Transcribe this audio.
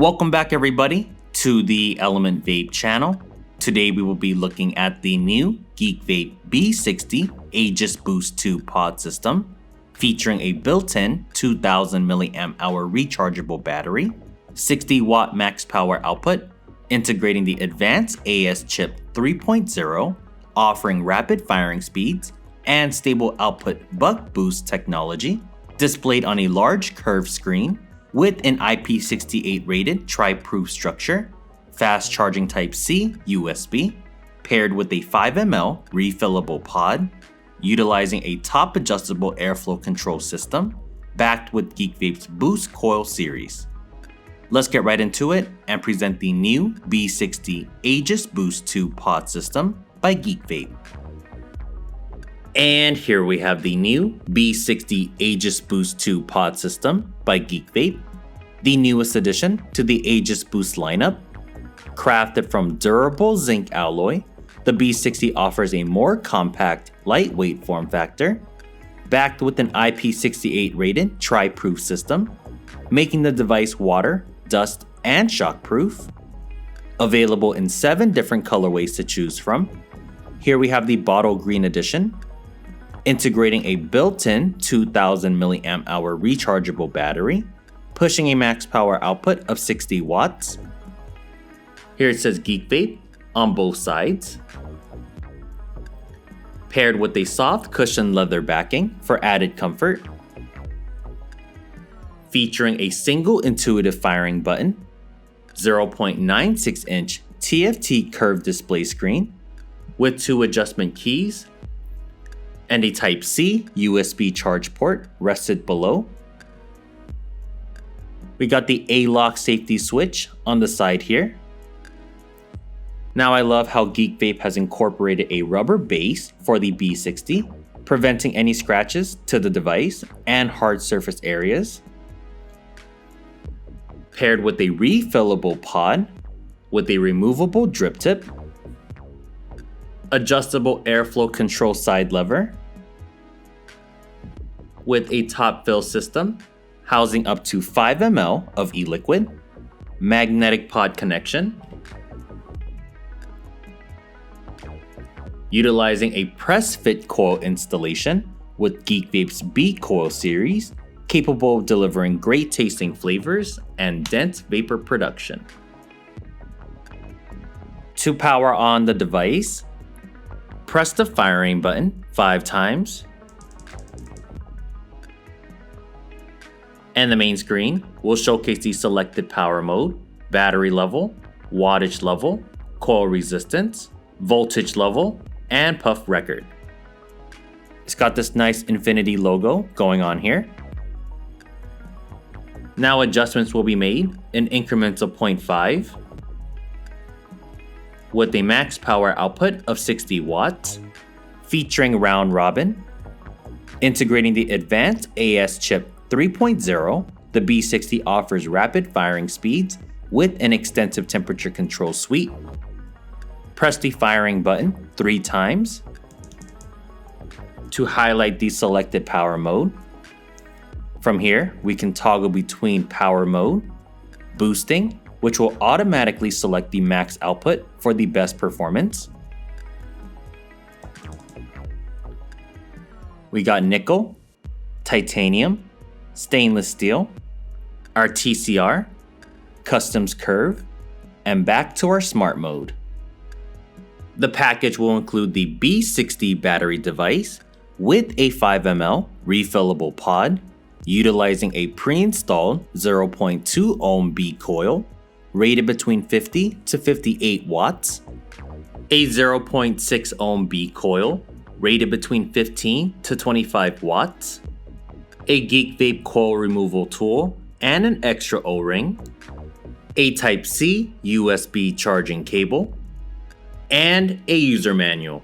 Welcome back everybody to the Element Vape channel. Today we will be looking at the new Geekvape B60 Aegis Boost 2 pod system featuring a built-in 2000 mAh rechargeable battery, 60 watt max power output, integrating the advanced AS chip 3.0, offering rapid firing speeds and stable output buck boost technology, displayed on a large curved screen with an IP68 rated tri-proof structure, fast charging Type-C USB, paired with a 5 ml refillable pod, utilizing a top adjustable airflow control system, backed with Geekvape's Boost coil series. Let's get right into it and present the new B60 Aegis Boost 2 pod system by Geekvape. And here we have the new B60 Aegis Boost 2 pod system by Geekvape, the newest addition to the Aegis Boost lineup. Crafted from durable zinc alloy, the B60 offers a more compact, lightweight form factor, backed with an IP68 rated tri-proof system, making the device water, dust, and shockproof. Available in 7 different colorways to choose from. Here we have the bottle green edition, integrating a built-in 2000 mAh rechargeable battery, pushing a max power output of 60 watts. Here it says Geekvape on both sides, paired with a soft cushioned leather backing for added comfort, featuring a single intuitive firing button, 0.96 inch TFT curved display screen with 2 adjustment keys, and a Type-C USB charge port rested below. We got the A-lock safety switch on the side here. Now I love how Geekvape has incorporated a rubber base for the B60, preventing any scratches to the device and hard surface areas. Paired with a refillable pod with a removable drip tip, adjustable airflow control side lever, with a top fill system housing up to 5 ml of e-liquid, magnetic pod connection, utilizing a press fit coil installation with Geekvape's B coil series, capable of delivering great tasting flavors and dense vapor production. To power on the device, press the firing button 5 times, and the main screen will showcase the selected power mode, battery level, wattage level, coil resistance, voltage level, and puff record. It's got this nice infinity logo going on here. Now adjustments will be made in increments of 0.5 with a max power output of 60 watts, featuring round robin, integrating the advanced AS chip 3.0, the B60 offers rapid firing speeds with an extensive temperature control suite. Press the firing button 3 times to highlight the selected power mode. From here, we can toggle between power mode, boosting, which will automatically select the max output for the best performance. We got nickel, titanium, stainless steel, our TCR, customs curve, and back to our smart mode. The package will include the B60 battery device with a 5 ml refillable pod, utilizing a pre-installed 0.2 ohm B coil, rated between 50 to 58 watts, a 0.6 ohm B coil, rated between 15 to 25 watts, a Geekvape coil removal tool and an extra O-ring, a Type-C USB charging cable, and a user manual.